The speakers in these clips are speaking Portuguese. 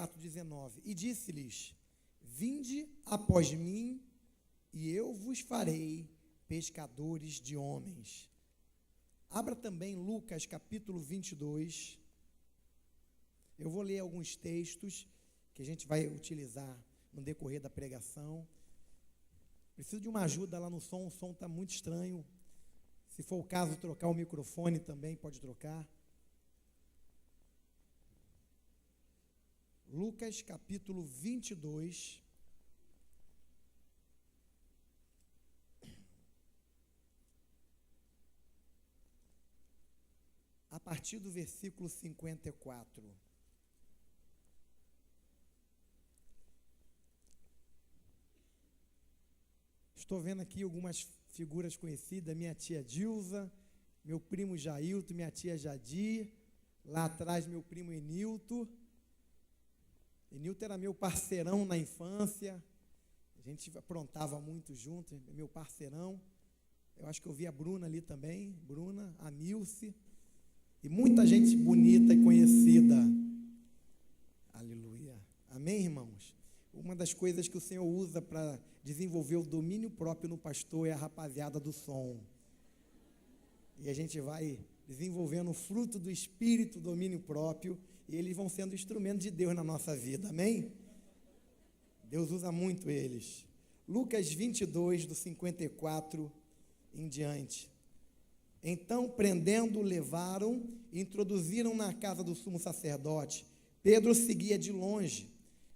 4,19. E disse-lhes: vinde após mim, e eu vos farei pescadores de homens. Abra também Lucas capítulo 22. Eu vou ler alguns textos que a gente vai utilizar no decorrer da pregação. Preciso de uma ajuda lá no som, o som está muito estranho. Se for o caso, trocar o microfone também, pode trocar. Lucas capítulo 22. A partir do versículo 54. Estou vendo aqui algumas figuras conhecidas, minha tia Dilza, meu primo Jailton, minha tia Jadi, lá atrás meu primo Enilton. Enilton era meu parceirão na infância, a gente aprontava muito junto, meu parceirão. Eu acho que eu vi a Bruna ali também, Bruna, a Nilce, e muita gente bonita e conhecida. Aleluia. Amém, irmãos? Uma das coisas que o Senhor usa para desenvolver o domínio próprio no pastor é a rapaziada do som. E a gente vai desenvolvendo o fruto do Espírito, domínio próprio, e eles vão sendo instrumentos de Deus na nossa vida, amém? Deus usa muito eles. Lucas 22, do 54 em diante. Então, prendendo, levaram e introduziram na casa do sumo sacerdote. Pedro seguia de longe,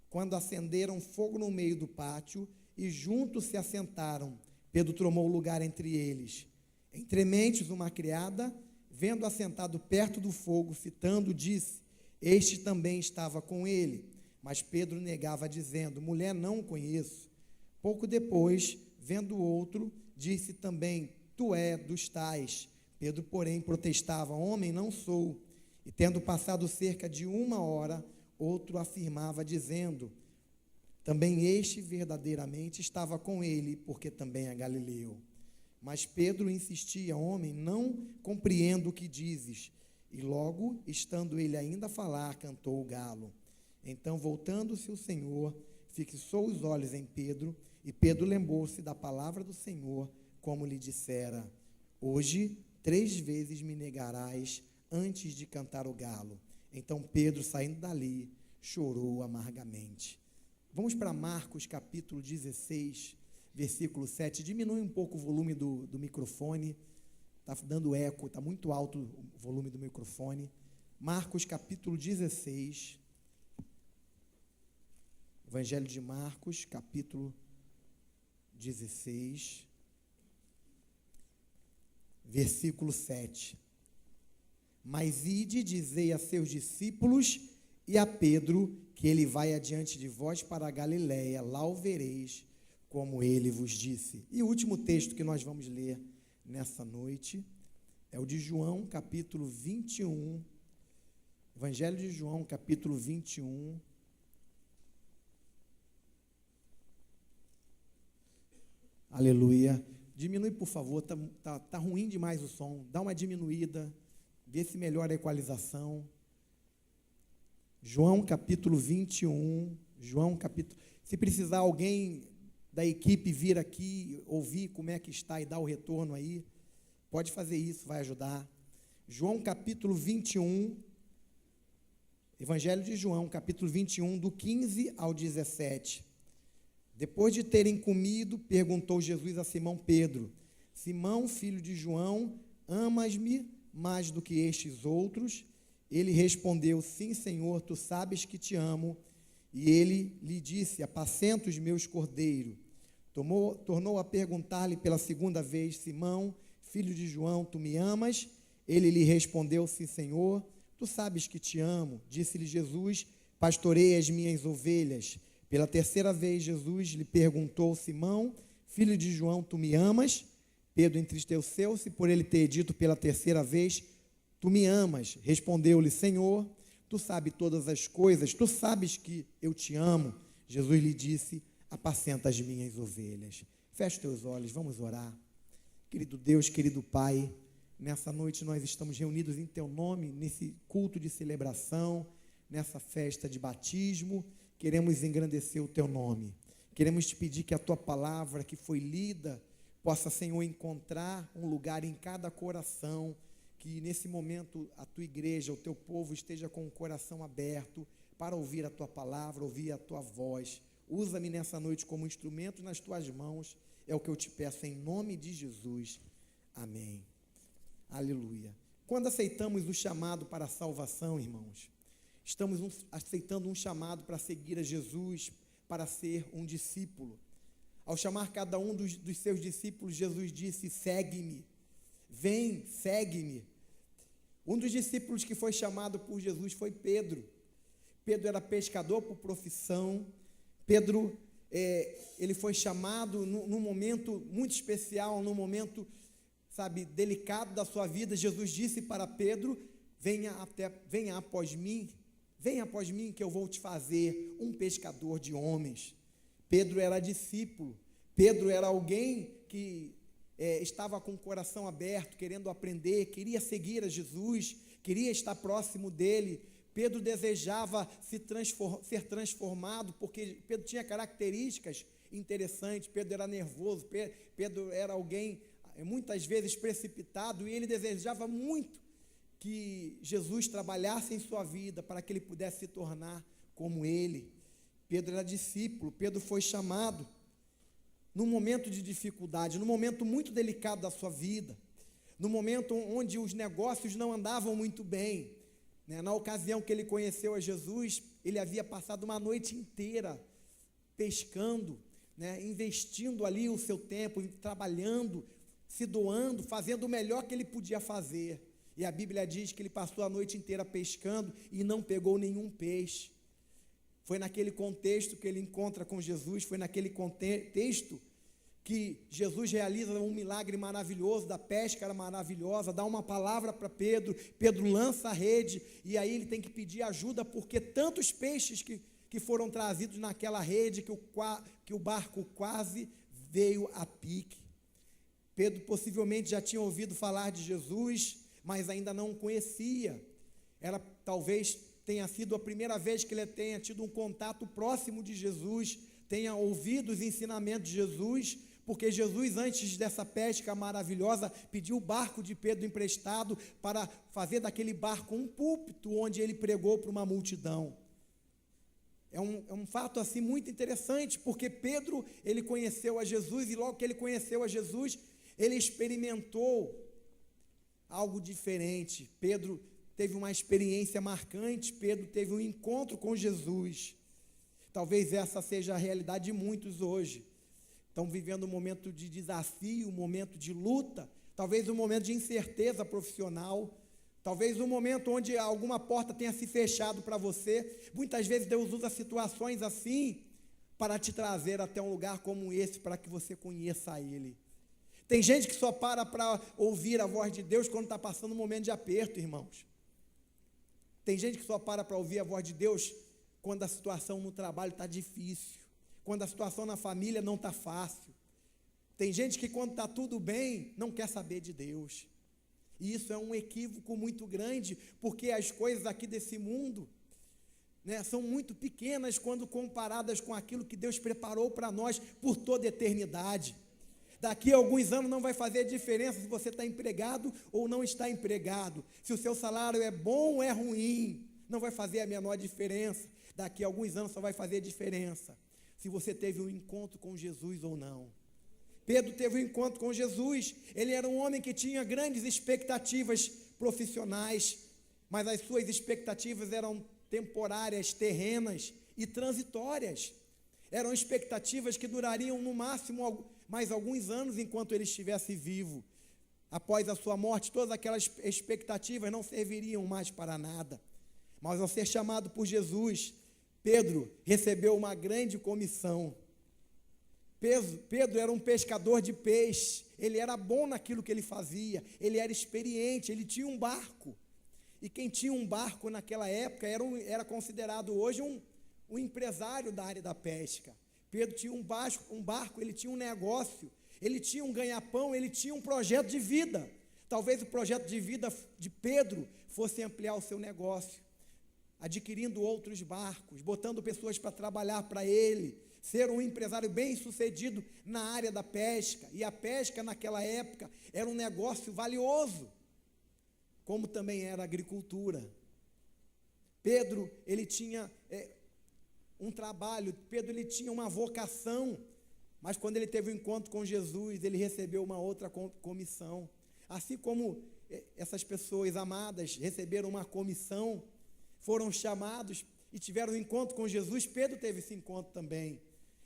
quando acenderam fogo no meio do pátio e juntos se assentaram. Pedro tomou lugar entre eles. Entre mentes, uma criada, vendo assentado perto do fogo, fitando, disse: este também estava com ele. Mas Pedro negava, dizendo: mulher, não o conheço. Pouco depois, vendo o outro, disse também: tu é dos tais. Pedro, porém, protestava: homem, não sou. E tendo passado cerca de 1 hora, outro afirmava, dizendo: também este verdadeiramente estava com ele, porque também é galileu. Mas Pedro insistia: homem, não compreendo o que dizes. E logo, estando ele ainda a falar, cantou o galo. Então, voltando-se o Senhor, fixou os olhos em Pedro, e Pedro lembrou-se da palavra do Senhor, como lhe dissera: hoje 3 vezes me negarás antes de cantar o galo. Então Pedro, saindo dali, chorou amargamente. Vamos para Marcos capítulo 16, versículo 7. Diminui um pouco o volume do microfone, está dando eco, está muito alto o volume do microfone. Marcos capítulo 16, Evangelho de Marcos, capítulo 16, versículo 7. Mas ide, dizei a seus discípulos e a Pedro, que ele vai adiante de vós para a Galiléia, lá o vereis, como ele vos disse. E o último texto que nós vamos ler nessa noite é o de João, capítulo 21, Evangelho de João, capítulo 21, aleluia. Diminui, por favor, tá ruim demais o som, dá uma diminuída, vê se melhora a equalização. João capítulo 21, se precisar alguém da equipe vir aqui, ouvir como é que está e dar o retorno aí, pode fazer isso, vai ajudar. João capítulo 21, Evangelho de João, capítulo 21, do 15 ao 17. Depois de terem comido, perguntou Jesus a Simão Pedro: Simão, filho de João, amas-me mais do que estes outros? Ele respondeu: sim, Senhor, tu sabes que te amo. E ele lhe disse: apacenta os meus cordeiros. Tornou a perguntar-lhe pela segunda vez: Simão, filho de João, tu me amas? Ele lhe respondeu: sim, Senhor, tu sabes que te amo. Disse-lhe Jesus: pastorei as minhas ovelhas. Pela terceira vez Jesus lhe perguntou: Simão, filho de João, tu me amas? Pedro entristeceu-se por ele ter dito pela terceira vez: tu me amas. Respondeu-lhe: Senhor, tu sabes todas as coisas, tu sabes que eu te amo. Jesus lhe disse: apacenta as minhas ovelhas. Feche teus olhos, vamos orar. Querido Deus, querido Pai, nessa noite nós estamos reunidos em teu nome, nesse culto de celebração, nessa festa de batismo, queremos engrandecer o teu nome. Queremos te pedir que a tua palavra que foi lida possa, Senhor, encontrar um lugar em cada coração, que nesse momento a tua igreja, o teu povo esteja com o coração aberto para ouvir a tua palavra, ouvir a tua voz. Usa-me nessa noite como instrumento nas tuas mãos, é o que eu te peço em nome de Jesus. Amém. Aleluia. Quando aceitamos o chamado para a salvação, irmãos, estamos aceitando um chamado para seguir a Jesus, para ser um discípulo. Ao chamar cada um dos seus discípulos, Jesus disse: segue-me, vem, segue-me. Um dos discípulos que foi chamado por Jesus foi Pedro. Pedro era pescador por profissão. Pedro, ele foi chamado num momento muito especial, num momento, delicado da sua vida. Jesus disse para Pedro: venha após mim que eu vou te fazer um pescador de homens. Pedro era discípulo, Pedro era alguém que estava com o coração aberto, querendo aprender, queria seguir a Jesus, queria estar próximo dele. Pedro desejava ser transformado, porque Pedro tinha características interessantes. Pedro era nervoso, Pedro era alguém muitas vezes precipitado, e ele desejava muito que Jesus trabalhasse em sua vida para que ele pudesse se tornar como ele. Pedro era discípulo, Pedro foi chamado num momento de dificuldade, num momento muito delicado da sua vida, num momento onde os negócios não andavam muito bem. Na ocasião que ele conheceu a Jesus, ele havia passado uma noite inteira pescando, investindo ali o seu tempo, trabalhando, se doando, fazendo o melhor que ele podia fazer. E a Bíblia diz que ele passou a noite inteira pescando e não pegou nenhum peixe. Foi naquele contexto que ele encontra com Jesus, foi naquele contexto que Jesus realiza um milagre maravilhoso, da pesca maravilhosa, dá uma palavra para Pedro, Pedro lança a rede, e aí ele tem que pedir ajuda, porque tantos peixes que foram trazidos naquela rede, que o barco quase veio a pique. Pedro possivelmente já tinha ouvido falar de Jesus, mas ainda não o conhecia. Talvez tenha sido a primeira vez que ele tenha tido um contato próximo de Jesus, tenha ouvido os ensinamentos de Jesus, porque Jesus, antes dessa pesca maravilhosa, pediu o barco de Pedro emprestado para fazer daquele barco um púlpito onde ele pregou para uma multidão. É um fato assim muito interessante, porque Pedro, ele conheceu a Jesus, e logo que ele conheceu a Jesus, ele experimentou algo diferente. Pedro teve uma experiência marcante, Pedro teve um encontro com Jesus. Talvez essa seja a realidade de muitos hoje. Estão vivendo um momento de desafio, um momento de luta, talvez um momento de incerteza profissional, talvez um momento onde alguma porta tenha se fechado para você. Muitas vezes Deus usa situações assim para te trazer até um lugar como esse, para que você conheça Ele. Tem gente que só para ouvir a voz de Deus quando está passando um momento de aperto, irmãos. Tem gente que só para ouvir a voz de Deus quando a situação no trabalho está difícil, quando a situação na família não está fácil. Tem gente que quando está tudo bem, não quer saber de Deus. E isso é um equívoco muito grande, porque as coisas aqui desse mundo, são muito pequenas quando comparadas com aquilo que Deus preparou para nós por toda a eternidade. Daqui a alguns anos não vai fazer diferença se você está empregado ou não está empregado, se o seu salário é bom ou é ruim, não vai fazer a menor diferença. Daqui a alguns anos só vai fazer diferença se você teve um encontro com Jesus ou não. Pedro teve um encontro com Jesus. Ele era um homem que tinha grandes expectativas profissionais, mas as suas expectativas eram temporárias, terrenas e transitórias. Eram expectativas que durariam no máximo mais alguns anos enquanto ele estivesse vivo. Após a sua morte, todas aquelas expectativas não serviriam mais para nada. Mas ao ser chamado por Jesus, Pedro recebeu uma grande comissão. Pedro era um pescador de peixe, ele era bom naquilo que ele fazia, ele era experiente, ele tinha um barco. E quem tinha um barco naquela época era considerado hoje um empresário da área da pesca. Pedro tinha um barco, ele tinha um negócio, ele tinha um ganha-pão, ele tinha um projeto de vida. Talvez o projeto de vida de Pedro fosse ampliar o seu negócio. adquirindo outros barcos, botando pessoas para trabalhar para ele, ser um empresário bem-sucedido na área da pesca. E a pesca naquela época era um negócio valioso, como também era a agricultura. Pedro, ele tinha um trabalho, Pedro, ele tinha uma vocação, mas quando ele teve um encontro com Jesus, ele recebeu uma outra comissão. Assim como essas pessoas amadas receberam uma comissão, foram chamados e tiveram um encontro com Jesus, Pedro teve esse encontro também.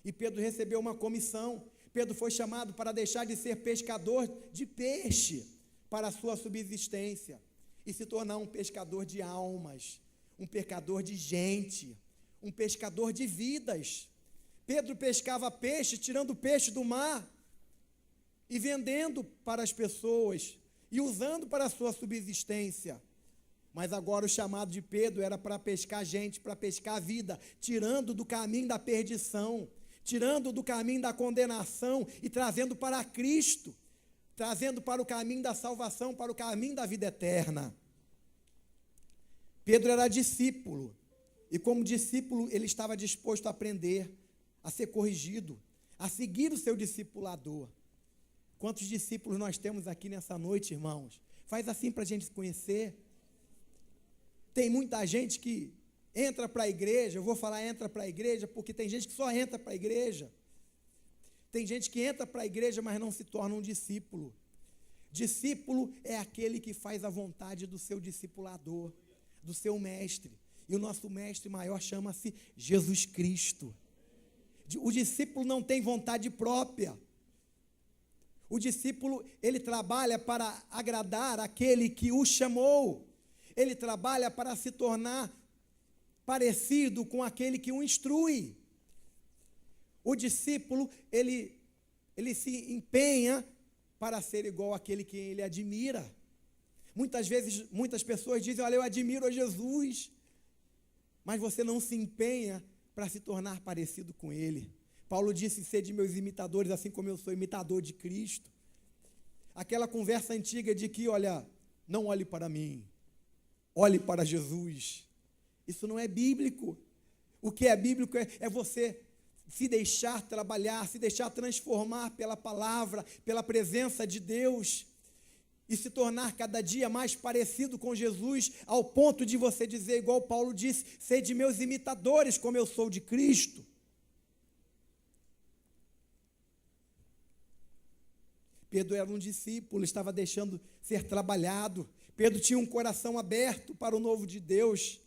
E Pedro recebeu uma comissão. Pedro foi chamado para deixar de ser pescador de peixe para a sua subsistência e se tornar um pescador de almas, um pescador de gente, um pescador de vidas. Pedro pescava peixe, tirando peixe do mar e vendendo para as pessoas e usando para a sua subsistência. Mas agora o chamado de Pedro era para pescar gente, para pescar a vida, tirando do caminho da perdição, tirando do caminho da condenação e trazendo para Cristo, trazendo para o caminho da salvação, para o caminho da vida eterna. Pedro era discípulo, e como discípulo ele estava disposto a aprender, a ser corrigido, a seguir o seu discipulador. Quantos discípulos nós temos aqui nessa noite, irmãos? Faz assim para a gente se conhecer. Tem muita gente que entra para a igreja, eu vou falar entra para a igreja, porque tem gente que só entra para a igreja. Tem gente que entra para a igreja, mas não se torna um discípulo. Discípulo é aquele que faz a vontade do seu discipulador, do seu mestre. E o nosso mestre maior chama-se Jesus Cristo. O discípulo não tem vontade própria. O discípulo, ele trabalha para agradar aquele que o chamou. Ele trabalha para se tornar parecido com aquele que o instrui. O discípulo, ele se empenha para ser igual àquele que ele admira. Muitas vezes, muitas pessoas dizem, olha, eu admiro a Jesus, mas você não se empenha para se tornar parecido com ele. Paulo disse, sede meus imitadores, assim como eu sou imitador de Cristo. Aquela conversa antiga de que, olha, não olhe para mim, olhe para Jesus. Isso não é bíblico. O que é bíblico é você se deixar trabalhar, se deixar transformar pela palavra, pela presença de Deus, e se tornar cada dia mais parecido com Jesus, ao ponto de você dizer, igual Paulo disse, sede meus imitadores, como eu sou de Cristo. Pedro era um discípulo, estava deixando ser trabalhado. Pedro tinha um coração aberto para o novo de Deus.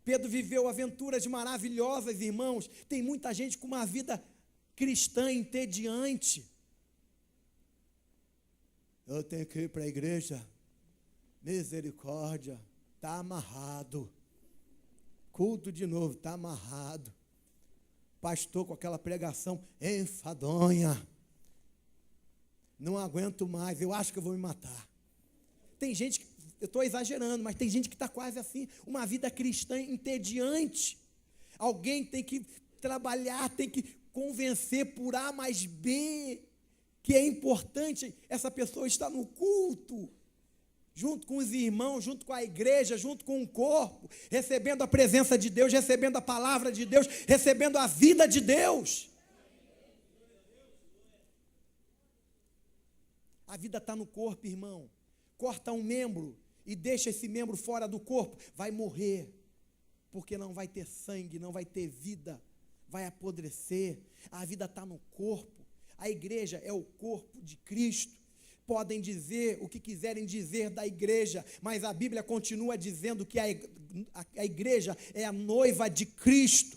Pedro viveu aventuras maravilhosas, irmãos. Tem muita gente com uma vida cristã entediante. Eu tenho que ir para a igreja. Misericórdia, está amarrado. Culto de novo, está amarrado. Pastor com aquela pregação enfadonha. Não aguento mais, eu acho que eu vou me matar. Tem gente que, eu estou exagerando, mas tem gente que está quase assim, uma vida cristã entediante. Alguém tem que trabalhar, tem que convencer por A mais B, que é importante essa pessoa estar no culto, junto com os irmãos, junto com a igreja, junto com o corpo, recebendo a presença de Deus, recebendo a palavra de Deus, recebendo a vida de Deus. A vida está no corpo, irmão. Corta um membro e deixa esse membro fora do corpo, vai morrer, porque não vai ter sangue, não vai ter vida, vai apodrecer. A vida está no corpo. A igreja é o corpo de Cristo. Podem dizer o que quiserem dizer da igreja, mas a Bíblia continua dizendo que a igreja é a noiva de Cristo,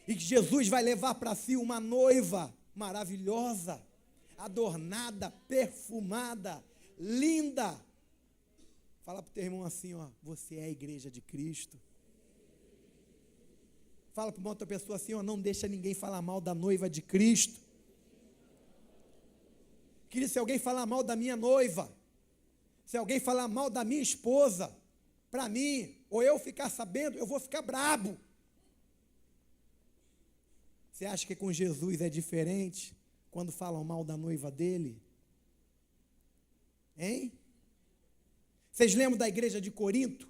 e que Jesus vai levar para si uma noiva maravilhosa, adornada, perfumada, linda. Fala para o teu irmão assim, ó, você é a igreja de Cristo. Fala para uma outra pessoa assim, ó, não deixa ninguém falar mal da noiva de Cristo. Querido, se alguém falar mal da minha noiva, se alguém falar mal da minha esposa, para mim, ou eu ficar sabendo, eu vou ficar brabo. Você acha que com Jesus é diferente? Quando falam mal da noiva dele? Hein? Vocês lembram da igreja de Corinto?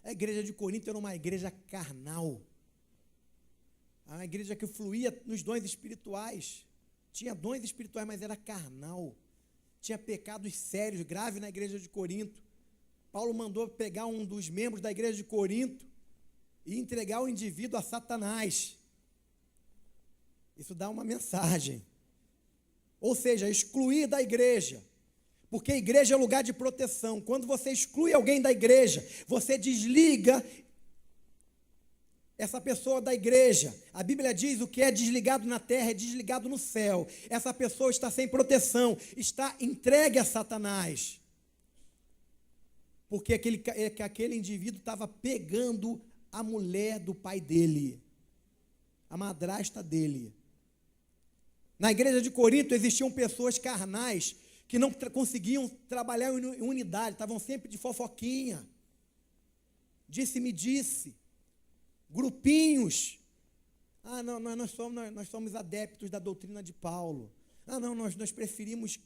A igreja de Corinto era uma igreja carnal. A igreja que fluía nos dons espirituais. Tinha dons espirituais, mas era carnal. Tinha pecados sérios, graves na igreja de Corinto. Paulo mandou pegar um dos membros da igreja de Corinto e entregar o indivíduo a Satanás. Isso dá uma mensagem. Ou seja, excluir da igreja. Porque a igreja é lugar de proteção. Quando você exclui alguém da igreja, você desliga essa pessoa da igreja. A Bíblia diz: o que é desligado na terra é desligado no céu. Essa pessoa está sem proteção, está entregue a Satanás. Porque aquele indivíduo estava pegando a mulher do pai dele, a madrasta dele. Na igreja de Corinto existiam pessoas carnais que não conseguiam trabalhar em unidade, estavam sempre de fofoquinha, disse-me-disse, grupinhos. Não, nós somos adeptos da doutrina de Paulo. Não, nós preferimos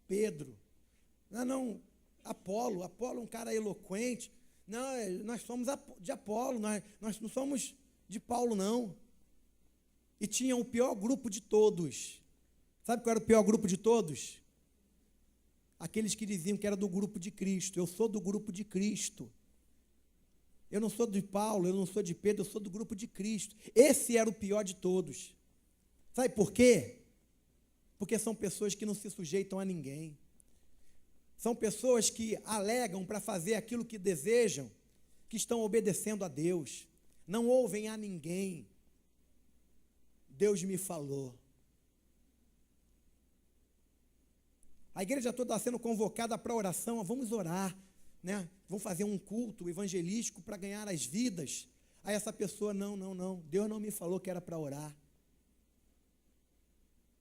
Pedro. Não, Apolo é um cara eloquente. Não, nós somos de Apolo, nós não somos de Paulo, não. E tinha o pior grupo de todos. Sabe qual era o pior grupo de todos? Aqueles que diziam que era do grupo de Cristo. Eu sou do grupo de Cristo. Eu não sou de Paulo, eu não sou de Pedro, eu sou do grupo de Cristo. Esse era o pior de todos. Sabe por quê? Porque são pessoas que não se sujeitam a ninguém. São pessoas que alegam para fazer aquilo que desejam, que estão obedecendo a Deus. Não ouvem a ninguém. Deus me falou. A igreja toda está sendo convocada para oração. Vamos orar, né? Vamos fazer um culto evangelístico para ganhar as vidas. Aí essa pessoa, não. Deus não me falou que era para orar.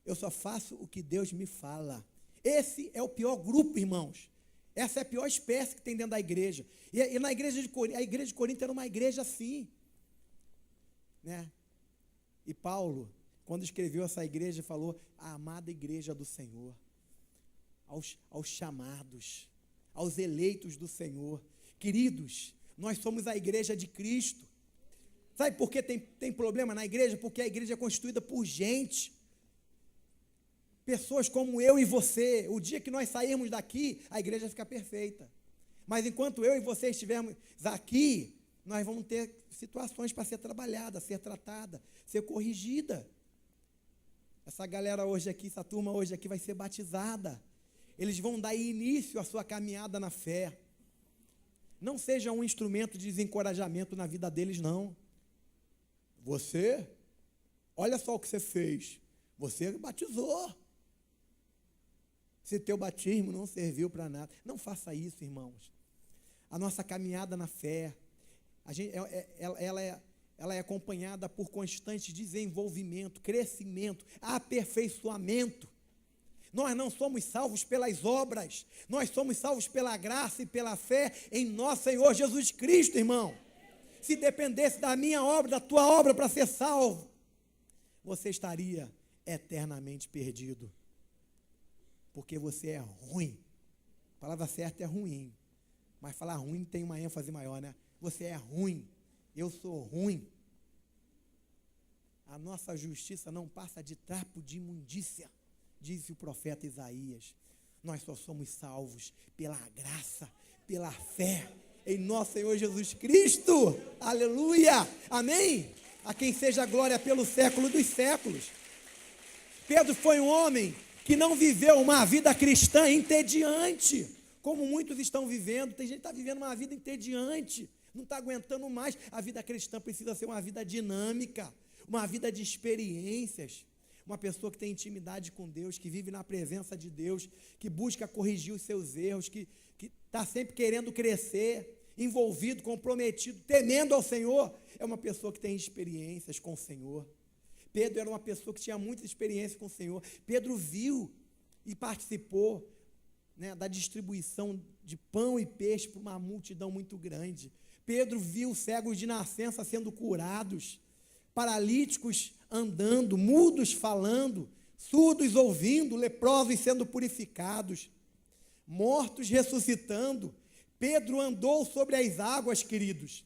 Eu só faço o que Deus me fala. Esse é o pior grupo, irmãos. Essa é a pior espécie que tem dentro da igreja. E na igreja de Corinto, a igreja de Corinto era uma igreja assim, né? E Paulo, quando escreveu essa igreja, falou: a amada igreja do Senhor, aos chamados, aos eleitos do Senhor. Queridos, nós somos a igreja de Cristo. Sabe por que tem problema na igreja? Porque a igreja é constituída por gente. Pessoas como eu e você. O dia que nós sairmos daqui, a igreja fica perfeita. Mas enquanto eu e você estivermos aqui, nós vamos ter situações para ser trabalhada, ser tratada, ser corrigida. Essa galera hoje aqui, essa turma hoje aqui vai ser batizada. Eles vão dar início à sua caminhada na fé. Não seja um instrumento de desencorajamento na vida deles, não. Você, olha só o que você fez. Você batizou. Se teu batismo não serviu para nada. Não faça isso, irmãos. A nossa caminhada na fé, ela é acompanhada por constante desenvolvimento, crescimento, aperfeiçoamento. Nós não somos salvos pelas obras, nós somos salvos pela graça e pela fé em nosso Senhor Jesus Cristo, irmão. Se dependesse da minha obra, da tua obra para ser salvo, você estaria eternamente perdido. Porque você é ruim. A palavra certa é ruim. Mas falar ruim tem uma ênfase maior, né? Você é ruim. Eu sou ruim. A nossa justiça não passa de trapo de imundícia, disse o profeta Isaías. Nós só somos salvos pela graça, pela fé em nosso Senhor Jesus Cristo. Aleluia! Amém? A quem seja a glória pelo século dos séculos. Pedro foi um homem que não viveu uma vida cristã entediante, como muitos estão vivendo. Tem gente que está vivendo uma vida entediante, não está aguentando mais. A vida cristã precisa ser uma vida dinâmica, uma vida de experiências, uma pessoa que tem intimidade com Deus, que vive na presença de Deus, que busca corrigir os seus erros, que está sempre querendo crescer, envolvido, comprometido, temendo ao Senhor. É uma pessoa que tem experiências com o Senhor. Pedro era uma pessoa que tinha muita experiência com o Senhor. Pedro viu e participou, né, da distribuição de pão e peixe para uma multidão muito grande. Pedro viu cegos de nascença sendo curados, paralíticos andando, mudos falando, surdos ouvindo, leprosos sendo purificados, mortos ressuscitando. Pedro andou sobre as águas, queridos.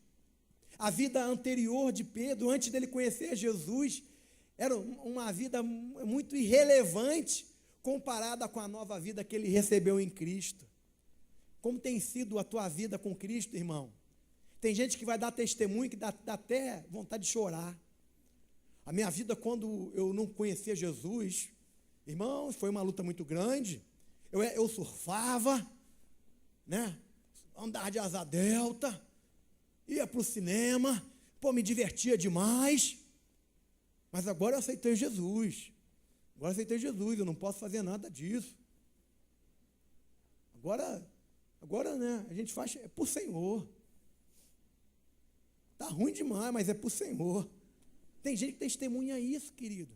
A vida anterior de Pedro, antes dele conhecer Jesus, era uma vida muito irrelevante comparada com a nova vida que ele recebeu em Cristo. Como tem sido a tua vida com Cristo, irmão? Tem gente que vai dar testemunho que dá até vontade de chorar. A minha vida, quando eu não conhecia Jesus, irmãos, foi uma luta muito grande. Eu surfava, né? Andava de asa delta, ia para o cinema, me divertia demais. Mas agora eu aceitei Jesus. Eu não posso fazer nada disso. Agora, né, a gente faz, é por Senhor. Está ruim demais, mas é por Senhor. Tem gente que testemunha isso, querido.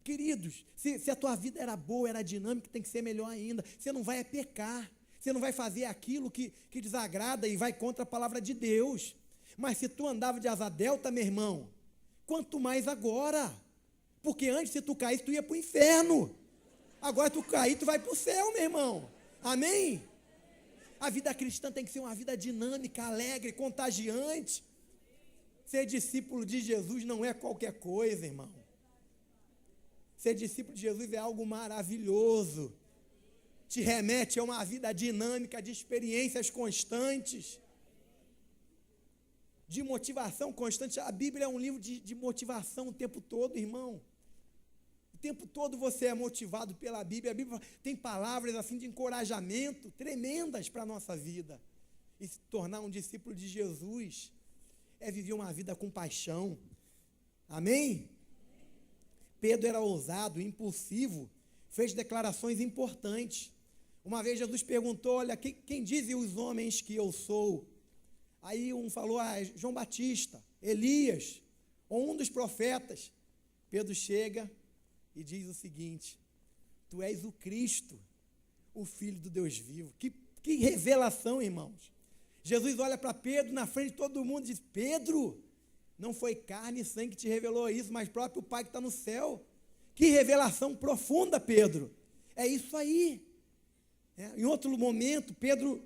Queridos, se a tua vida era boa, era dinâmica, tem que ser melhor ainda. Você não vai pecar. Você não vai fazer aquilo que desagrada e vai contra a palavra de Deus. Mas se tu andava de asa delta, meu irmão, quanto mais agora. Porque antes, se tu caísse, tu ia para o inferno. Agora tu cair, tu vai para o céu, meu irmão. Amém? A vida cristã tem que ser uma vida dinâmica, alegre, contagiante. Ser discípulo de Jesus não é qualquer coisa, irmão. Ser discípulo de Jesus é algo maravilhoso. Te remete a uma vida dinâmica, de experiências constantes, de motivação constante. A Bíblia é um livro de motivação o tempo todo, irmão. O tempo todo você é motivado pela Bíblia. A Bíblia tem palavras assim de encorajamento tremendas para a nossa vida. E se tornar um discípulo de Jesus é viver uma vida com paixão. Amém? Pedro era ousado, impulsivo, fez declarações importantes. Uma vez Jesus perguntou, olha, quem dizem os homens que eu sou? Aí um falou, João Batista, Elias, ou um dos profetas. Pedro chega e diz o seguinte, tu és o Cristo, o Filho do Deus vivo. Que revelação, irmãos. Jesus olha para Pedro na frente de todo mundo e diz, Pedro, não foi carne e sangue que te revelou isso, mas próprio Pai que está no céu. Que revelação profunda, Pedro. É isso aí. Em outro momento, Pedro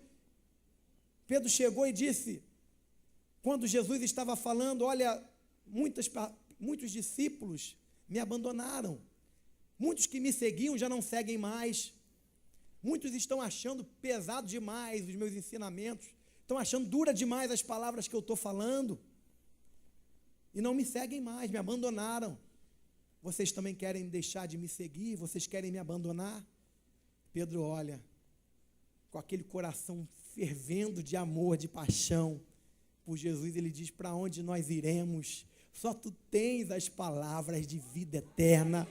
chegou e disse, quando Jesus estava falando, olha, muitos discípulos me abandonaram. Muitos que me seguiam já não seguem mais. Muitos estão achando pesado demais os meus ensinamentos. Estão achando dura demais as palavras que eu estou falando. E não me seguem mais, me abandonaram. Vocês também querem deixar de me seguir? Vocês querem me abandonar? Pedro olha, com aquele coração fervendo de amor, de paixão por Jesus, ele diz, para onde nós iremos? Só tu tens as palavras de vida eterna.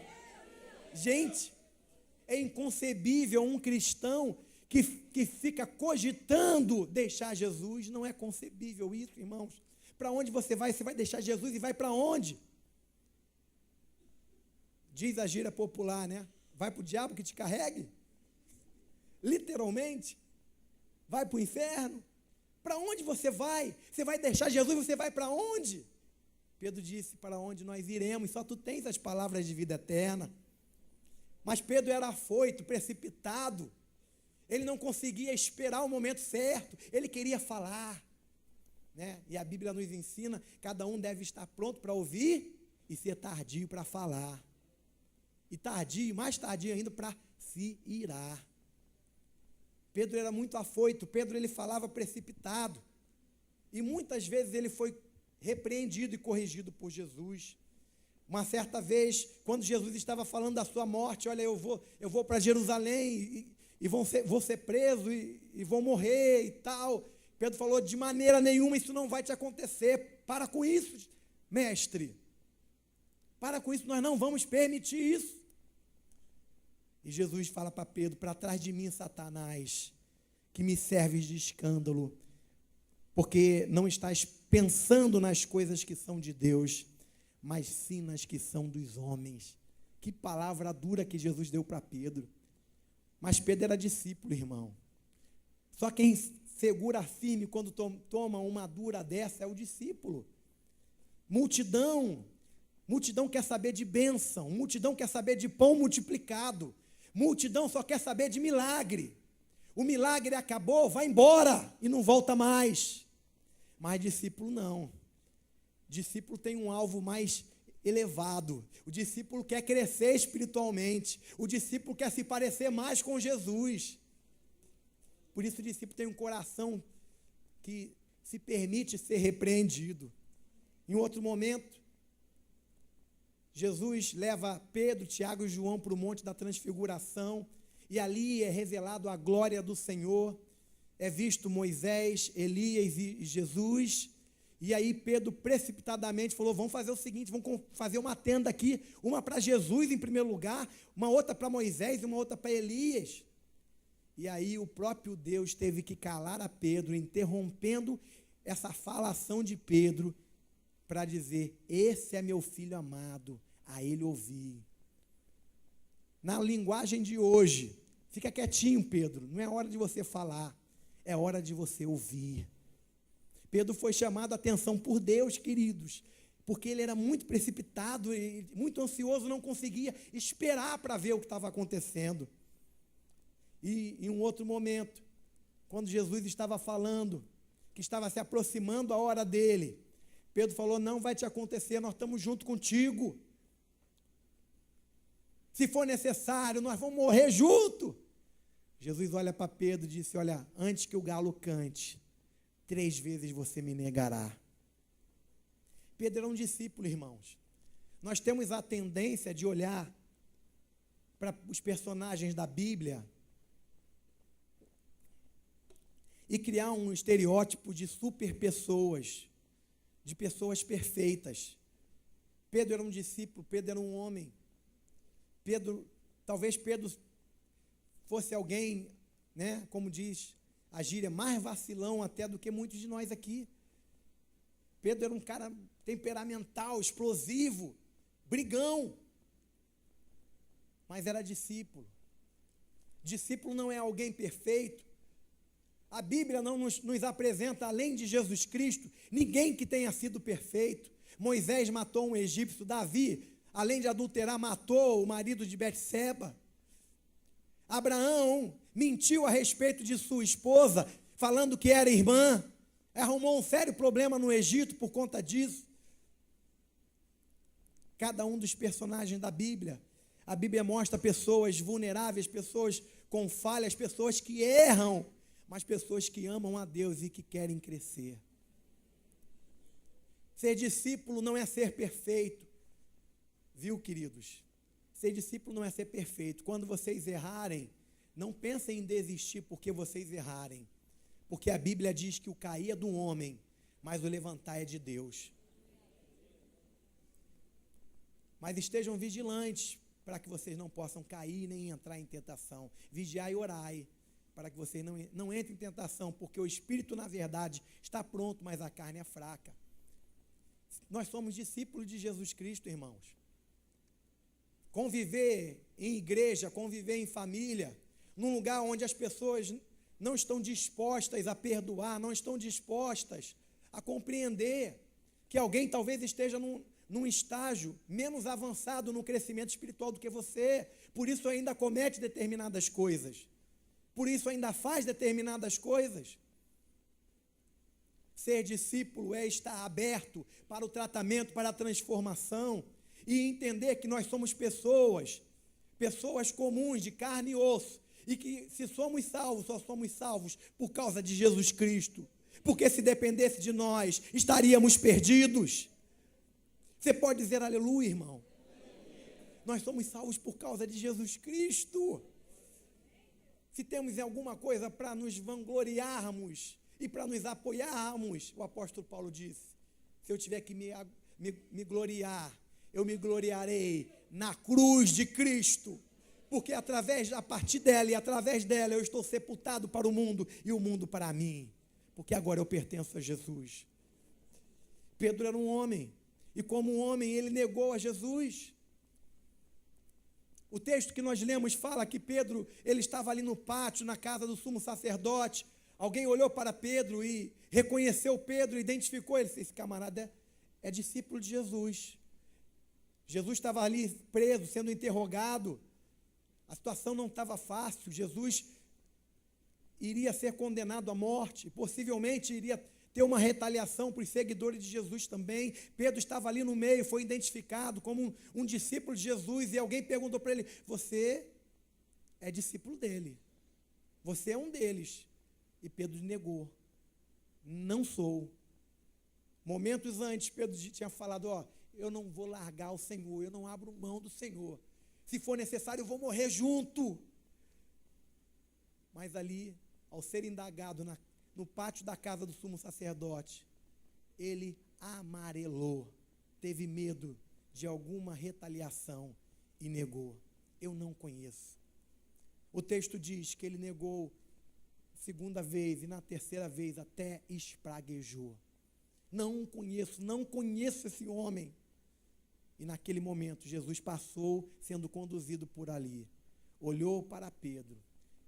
Gente, é inconcebível um cristão que fica cogitando deixar Jesus. Não é concebível isso, irmãos. Para onde você vai? Você vai deixar Jesus e vai para onde? Diz a gíria popular, né? Vai para o diabo que te carregue? Literalmente? Vai para o inferno? Para onde você vai? Você vai deixar Jesus, você vai para onde? Pedro disse, para onde nós iremos? Só tu tens as palavras de vida eterna. Mas Pedro era afoito, precipitado. Ele não conseguia esperar o momento certo. Ele queria falar. Né? E a Bíblia nos ensina, cada um deve estar pronto para ouvir e ser tardio para falar. E tardio, mais tardio ainda, para se irar. Pedro era muito afoito, Pedro ele falava precipitado. E muitas vezes ele foi repreendido e corrigido por Jesus. Uma certa vez, quando Jesus estava falando da sua morte, olha, eu vou para Jerusalém e vou ser preso e vou morrer e tal. Pedro falou, de maneira nenhuma isso não vai te acontecer. Para com isso, mestre. Para com isso, nós não vamos permitir isso. E Jesus fala para Pedro, para trás de mim, Satanás, que me serves de escândalo, porque não estás pensando nas coisas que são de Deus, mas sim nas que são dos homens. Que palavra dura que Jesus deu para Pedro. Mas Pedro era discípulo, irmão. Só quem segura firme quando toma uma dura dessa é o discípulo. Multidão quer saber de bênção, multidão quer saber de pão multiplicado, multidão só quer saber de milagre. O milagre acabou, vai embora e não volta mais. Mas discípulo não. Discípulo tem um alvo mais elevado. O discípulo quer crescer espiritualmente. O discípulo quer se parecer mais com Jesus. Por isso o discípulo tem um coração que se permite ser repreendido. Em outro momento, Jesus leva Pedro, Tiago e João para o Monte da Transfiguração, e ali é revelado a glória do Senhor, é visto Moisés, Elias e Jesus, e aí Pedro precipitadamente falou, vamos fazer o seguinte, vamos fazer uma tenda aqui, uma para Jesus em primeiro lugar, uma outra para Moisés e uma outra para Elias. E aí o próprio Deus teve que calar a Pedro, interrompendo essa falação de Pedro, para dizer, esse é meu filho amado, a ele ouvi. Na linguagem de hoje, fica quietinho, Pedro, não é hora de você falar, é hora de você ouvir. Pedro foi chamado a atenção por Deus, queridos, porque ele era muito precipitado, e muito ansioso, não conseguia esperar para ver o que estava acontecendo. E em um outro momento, quando Jesus estava falando, que estava se aproximando a hora dele, Pedro falou, não vai te acontecer, nós estamos junto contigo. Se for necessário, nós vamos morrer junto. Jesus olha para Pedro e disse, olha, antes que o galo cante, 3 vezes você me negará. Pedro era um discípulo, irmãos. Nós temos a tendência de olhar para os personagens da Bíblia e criar um estereótipo de super pessoas, de pessoas perfeitas. Pedro era um discípulo, Pedro era um homem. Talvez Pedro fosse alguém, né, como diz a gíria, mais vacilão até do que muitos de nós aqui. Pedro era um cara temperamental, explosivo, brigão, mas era discípulo. Discípulo não é alguém perfeito. A Bíblia não nos apresenta, além de Jesus Cristo, ninguém que tenha sido perfeito. Moisés matou um egípcio, Davi, além de adulterar, matou o marido de Betseba. Abraão mentiu a respeito de sua esposa, falando que era irmã, arrumou um sério problema no Egito por conta disso. Cada um dos personagens da Bíblia, a Bíblia mostra pessoas vulneráveis, pessoas com falhas, pessoas que erram, mas pessoas que amam a Deus e que querem crescer. Ser discípulo não é ser perfeito, viu, queridos? Ser discípulo não é ser perfeito. Quando vocês errarem, não pensem em desistir porque vocês errarem, porque a Bíblia diz que o cair é do homem, mas o levantar é de Deus. Mas estejam vigilantes, para que vocês não possam cair nem entrar em tentação. Vigiai e orai, para que vocês não entrem em tentação, porque o espírito, na verdade, está pronto, mas a carne é fraca. Nós somos discípulos de Jesus Cristo, irmãos. Conviver em igreja, conviver em família, num lugar onde as pessoas não estão dispostas a perdoar, não estão dispostas a compreender que alguém talvez esteja num estágio menos avançado no crescimento espiritual do que você, por isso ainda comete determinadas coisas, por isso ainda faz determinadas coisas. Ser discípulo é estar aberto para o tratamento, para a transformação, e entender que nós somos pessoas comuns, de carne e osso, e que se somos salvos, só somos salvos por causa de Jesus Cristo, porque se dependesse de nós, estaríamos perdidos. Você pode dizer aleluia, irmão? Nós somos salvos por causa de Jesus Cristo. Se temos alguma coisa para nos vangloriarmos e para nos apoiarmos, o apóstolo Paulo disse, se eu tiver que me gloriar, eu me gloriarei na cruz de Cristo, porque a partir dela e através dela eu estou sepultado para o mundo e o mundo para mim, porque agora eu pertenço a Jesus. Pedro era um homem, e como um homem ele negou a Jesus. O texto que nós lemos fala que Pedro, ele estava ali no pátio, na casa do sumo sacerdote. Alguém olhou para Pedro e reconheceu Pedro, identificou ele. Esse camarada é discípulo de Jesus. Jesus estava ali preso, sendo interrogado. A situação não estava fácil. Jesus iria ser condenado à morte, possivelmente iria ter uma retaliação para os seguidores de Jesus também. Pedro estava ali no meio, foi identificado como um discípulo de Jesus, e alguém perguntou para ele: você é discípulo dele, você é um deles. E Pedro negou: não sou. Momentos antes, Pedro tinha falado: eu não vou largar o Senhor, eu não abro mão do Senhor, se for necessário eu vou morrer junto. Mas ali, ao ser indagado no pátio da casa do sumo sacerdote, ele amarelou, teve medo de alguma retaliação e negou: eu não conheço. O texto diz que ele negou segunda vez, e na terceira vez até espraguejou: não conheço esse homem. E naquele momento Jesus passou sendo conduzido por ali, olhou para Pedro.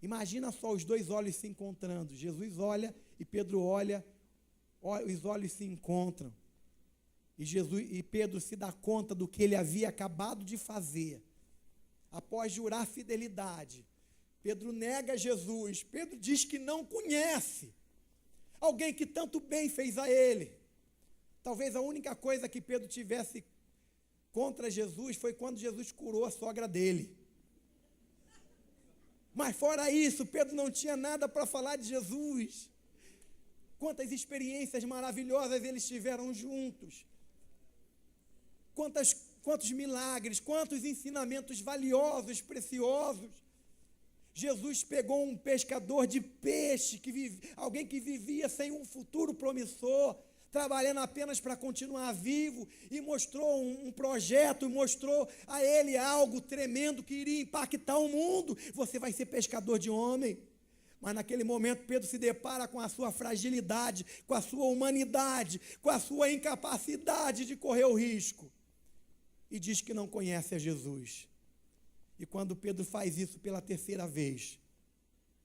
Imagina só os dois olhos se encontrando, Jesus olha e Pedro olha, os olhos se encontram, e Pedro se dá conta do que ele havia acabado de fazer. Após jurar fidelidade, Pedro nega Jesus. Pedro diz que não conhece alguém que tanto bem fez a ele. Talvez a única coisa que Pedro tivesse contra Jesus foi quando Jesus curou a sogra dele. Mas fora isso, Pedro não tinha nada para falar de Jesus. Quantas experiências maravilhosas eles tiveram juntos. Quantos milagres, quantos ensinamentos valiosos, preciosos. Jesus pegou um pescador de peixe, alguém que vivia sem um futuro promissor, trabalhando apenas para continuar vivo, e mostrou um projeto, mostrou a ele algo tremendo que iria impactar o mundo. Você vai ser pescador de homem. Mas naquele momento Pedro se depara com a sua fragilidade, com a sua humanidade, com a sua incapacidade de correr o risco, e diz que não conhece a Jesus. E quando Pedro faz isso pela terceira vez,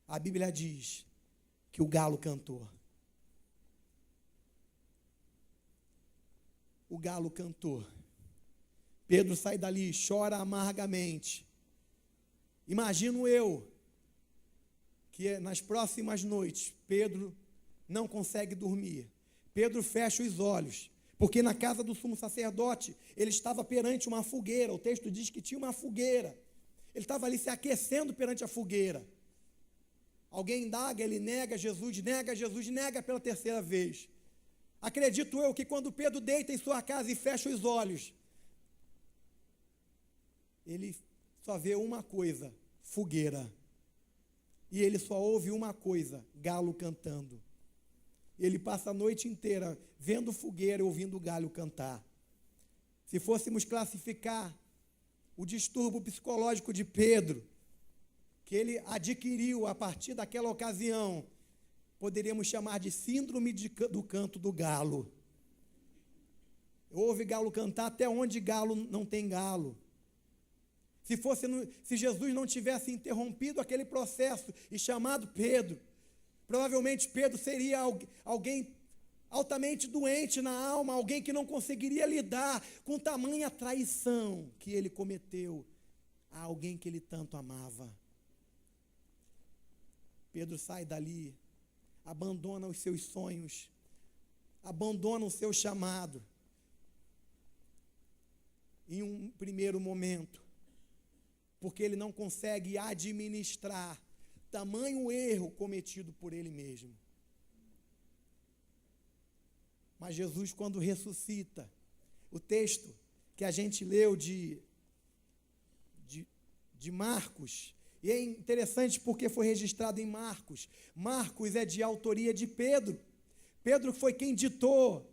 a Bíblia diz que o galo cantou. O galo cantou. Pedro sai dali, chora amargamente. Imagino eu que nas próximas noites Pedro não consegue dormir. Pedro fecha os olhos, porque na casa do sumo sacerdote ele estava perante uma fogueira. O texto diz que tinha uma fogueira. Ele estava ali se aquecendo perante a fogueira. Alguém indaga, ele nega Jesus, nega pela terceira vez. Acredito eu que quando Pedro deita em sua casa e fecha os olhos, ele só vê uma coisa: fogueira. E ele só ouve uma coisa: galo cantando. Ele passa a noite inteira vendo fogueira e ouvindo o galo cantar. Se fôssemos classificar o distúrbio psicológico de Pedro, que ele adquiriu a partir daquela ocasião, poderíamos chamar de síndrome do canto do galo. Ouve galo cantar até onde galo não tem galo. Se Jesus não tivesse interrompido aquele processo e chamado Pedro, provavelmente Pedro seria alguém altamente doente na alma, alguém que não conseguiria lidar com tamanha traição que ele cometeu a alguém que ele tanto amava. Pedro sai dali, abandona os seus sonhos, abandona o seu chamado. Em um primeiro momento, porque ele não consegue administrar tamanho erro cometido por ele mesmo. Mas Jesus, quando ressuscita, o texto que a gente leu de Marcos, e é interessante porque foi registrado em Marcos. Marcos é de autoria de Pedro. Pedro foi quem ditou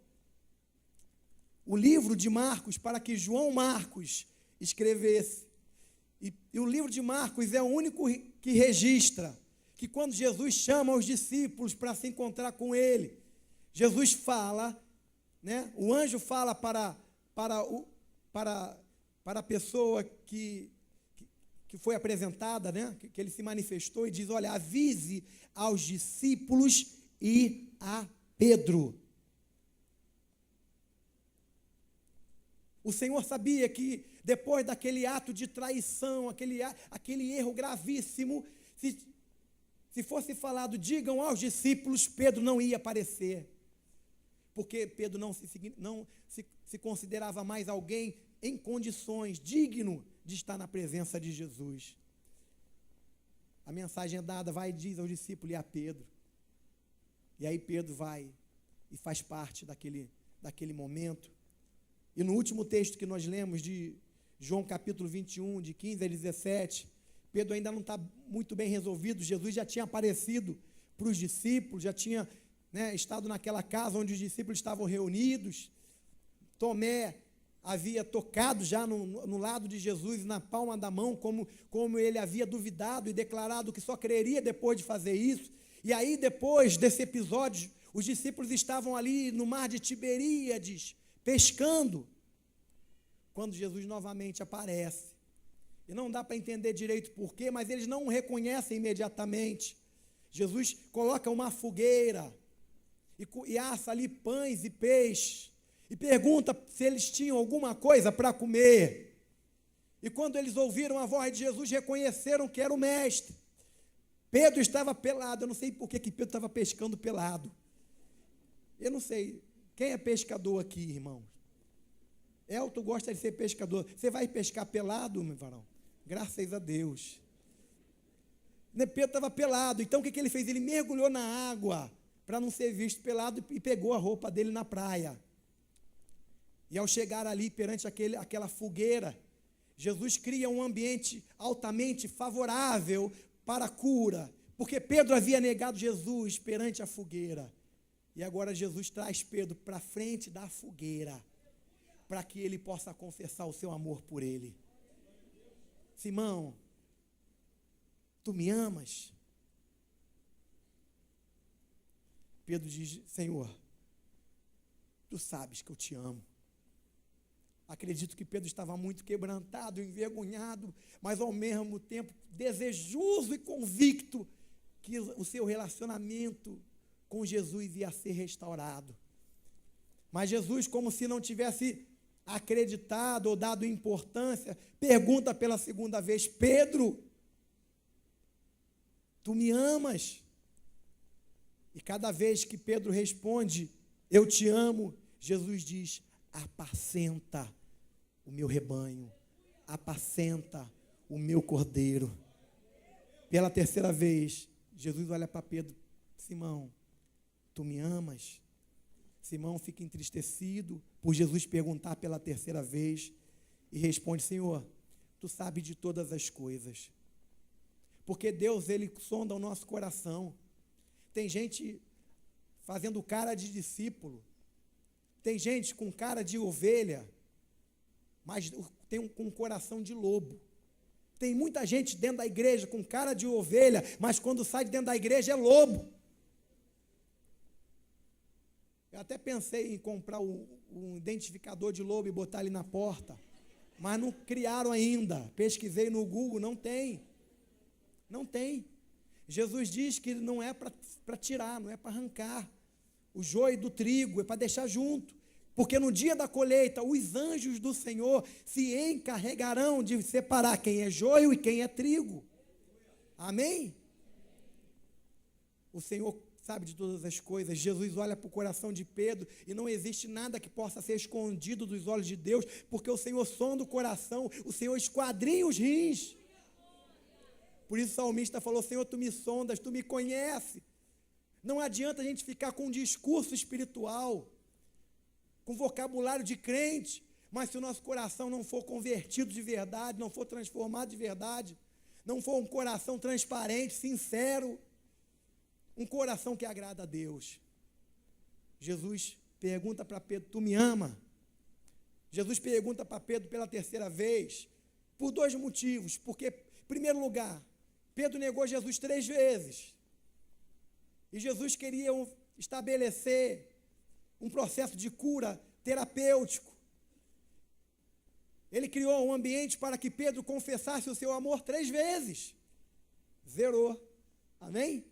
o livro de Marcos para que João Marcos escrevesse. E o livro de Marcos é o único que registra que quando Jesus chama os discípulos para se encontrar com ele, Jesus fala, né? O anjo fala para a pessoa que foi apresentada, né? Que ele se manifestou, e diz: olha, avise aos discípulos e a Pedro. O Senhor sabia que depois daquele ato de traição, aquele erro gravíssimo, Se fosse falado, digam aos discípulos, Pedro não ia aparecer. Porque Pedro não se considerava mais alguém em condições, digno de estar na presença de Jesus. A mensagem é dada, vai e diz aos discípulos e a Pedro. E aí Pedro vai e faz parte daquele momento. E no último texto que nós lemos, de João capítulo 21, de 15 a 17, Pedro ainda não está muito bem resolvido. Jesus já tinha aparecido para os discípulos, já tinha estado naquela casa onde os discípulos estavam reunidos. Tomé havia tocado já no lado de Jesus, na palma da mão, como ele havia duvidado e declarado que só creria depois de fazer isso. E aí, depois desse episódio, os discípulos estavam ali no mar de Tiberíades, pescando, quando Jesus novamente aparece. E não dá para entender direito porquê, mas eles não o reconhecem imediatamente. Jesus coloca uma fogueira e assa ali pães e peixe, e pergunta se eles tinham alguma coisa para comer. E quando eles ouviram a voz de Jesus, reconheceram que era o mestre. Pedro estava pelado. Eu não sei por que Pedro estava pescando pelado. Eu não sei. Quem é pescador aqui, irmão? Elton gosta de ser pescador. Você vai pescar pelado, meu varão? Graças a Deus. Pedro estava pelado. Então o que ele fez? Ele mergulhou na água para não ser visto pelado e pegou a roupa dele na praia. E ao chegar ali perante aquela fogueira, Jesus cria um ambiente altamente favorável para a cura, porque Pedro havia negado Jesus perante a fogueira. E agora Jesus traz Pedro para frente da fogueira, para que ele possa confessar o seu amor por ele. Simão, tu me amas? Pedro diz, Senhor, tu sabes que eu te amo. Acredito que Pedro estava muito quebrantado, envergonhado, mas ao mesmo tempo desejoso e convicto que o seu relacionamento com Jesus ia ser restaurado. Mas Jesus, como se não tivesse acreditado ou dado importância, pergunta pela segunda vez, Pedro, tu me amas? E cada vez que Pedro responde, eu te amo, Jesus diz, apacenta o meu rebanho, apacenta o meu cordeiro. Pela terceira vez, Jesus olha para Pedro, Simão, tu me amas? Simão fica entristecido por Jesus perguntar pela terceira vez e responde, Senhor, tu sabes de todas as coisas. Porque Deus, Ele sonda o nosso coração. Tem gente fazendo cara de discípulo, tem gente com cara de ovelha, mas tem com coração de lobo. Tem muita gente dentro da igreja com cara de ovelha, mas quando sai de dentro da igreja é lobo. Eu até pensei em comprar um identificador de lobo e botar ali na porta, mas não criaram ainda. Pesquisei no Google, não tem. Não tem. Jesus diz que não é para tirar, não é para arrancar o joio do trigo, é para deixar junto. Porque no dia da colheita, os anjos do Senhor se encarregarão de separar quem é joio e quem é trigo. Amém? O Senhor sabe de todas as coisas. Jesus olha para o coração de Pedro e não existe nada que possa ser escondido dos olhos de Deus, porque o Senhor sonda o coração, o Senhor esquadrinha os rins. Por isso o salmista falou, Senhor, tu me sondas, tu me conheces. Não adianta a gente ficar com um discurso espiritual, com vocabulário de crente, mas se o nosso coração não for convertido de verdade, não for transformado de verdade, não for um coração transparente, sincero, um coração que agrada a Deus. Jesus pergunta para Pedro, tu me ama? Jesus pergunta para Pedro pela terceira vez, por dois motivos. Porque, em primeiro lugar, Pedro negou Jesus 3 vezes. E Jesus queria estabelecer um processo de cura terapêutico. Ele criou um ambiente para que Pedro confessasse o seu amor 3 vezes. Zerou. Amém?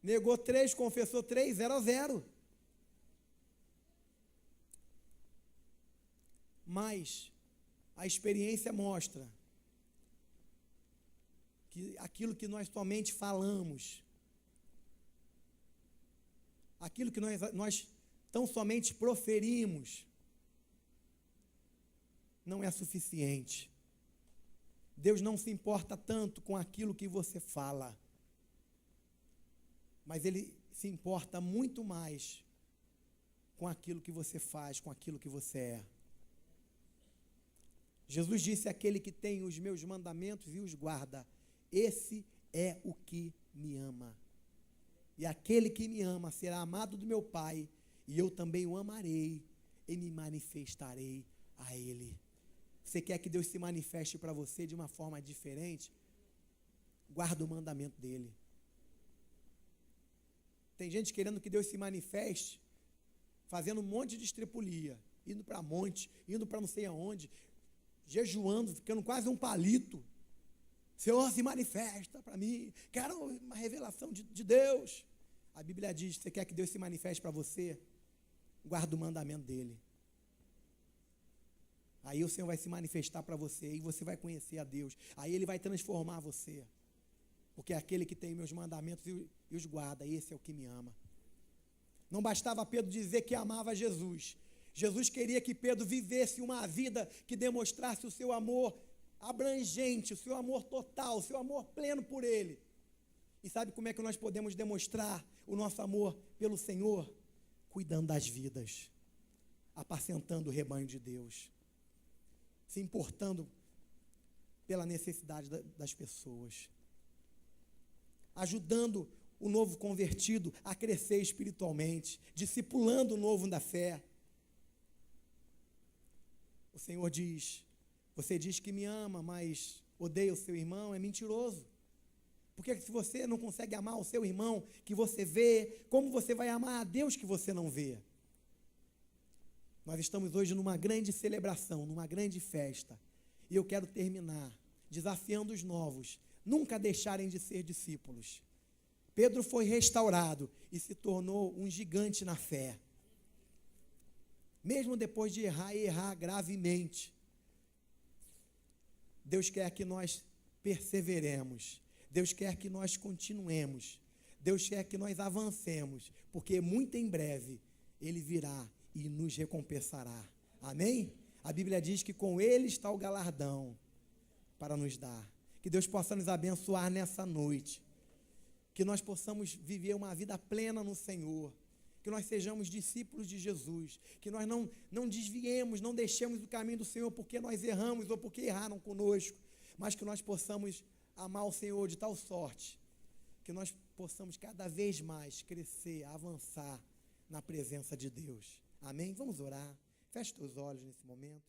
Negou 3, confessou 3, 0-0. Mas a experiência mostra que aquilo que nós somente falamos aquilo que nós tão somente proferimos, não é suficiente. Deus não se importa tanto com aquilo que você fala, mas Ele se importa muito mais com aquilo que você faz, com aquilo que você é. Jesus disse: aquele que tem os meus mandamentos e os guarda, esse é o que me ama. E aquele que me ama será amado do meu Pai, e eu também o amarei e me manifestarei a Ele. Você quer que Deus se manifeste para você de uma forma diferente? Guarda o mandamento dEle. Tem gente querendo que Deus se manifeste, fazendo um monte de estripulia, indo para monte, indo para não sei aonde, jejuando, ficando quase um palito. Senhor, se manifesta para mim, quero uma revelação de Deus. A Bíblia diz: você quer que Deus se manifeste para você? Guarda o mandamento dEle. Aí o Senhor vai se manifestar para você, e você vai conhecer a Deus. Aí Ele vai transformar você. Porque é aquele que tem meus mandamentos e os guarda, esse é o que me ama. Não bastava Pedro dizer que amava Jesus. Jesus queria que Pedro vivesse uma vida que demonstrasse o seu amor abrangente, o seu amor total, o seu amor pleno por Ele. E sabe como é que nós podemos demonstrar o nosso amor pelo Senhor? Cuidando das vidas, apacentando o rebanho de Deus, se importando pela necessidade das pessoas, ajudando o novo convertido a crescer espiritualmente, discipulando o novo da fé. O Senhor diz: você diz que me ama, mas odeia o seu irmão, é mentiroso. Porque se você não consegue amar o seu irmão que você vê, como você vai amar a Deus que você não vê? Nós estamos hoje numa grande celebração, numa grande festa, e eu quero terminar desafiando os novos, nunca deixarem de ser discípulos. Pedro foi restaurado e se tornou um gigante na fé. Mesmo depois de errar, e errar gravemente, Deus quer que nós perseveremos, Deus quer que nós continuemos, Deus quer que nós avancemos, porque muito em breve Ele virá e nos recompensará. Amém? A Bíblia diz que com Ele está o galardão para nos dar. Que Deus possa nos abençoar nessa noite, que nós possamos viver uma vida plena no Senhor, que nós sejamos discípulos de Jesus, que nós não desviemos, não deixemos o caminho do Senhor porque nós erramos ou porque erraram conosco, mas que nós possamos amar o Senhor de tal sorte, que nós possamos cada vez mais crescer, avançar na presença de Deus. Amém? Vamos orar. Feche os olhos nesse momento.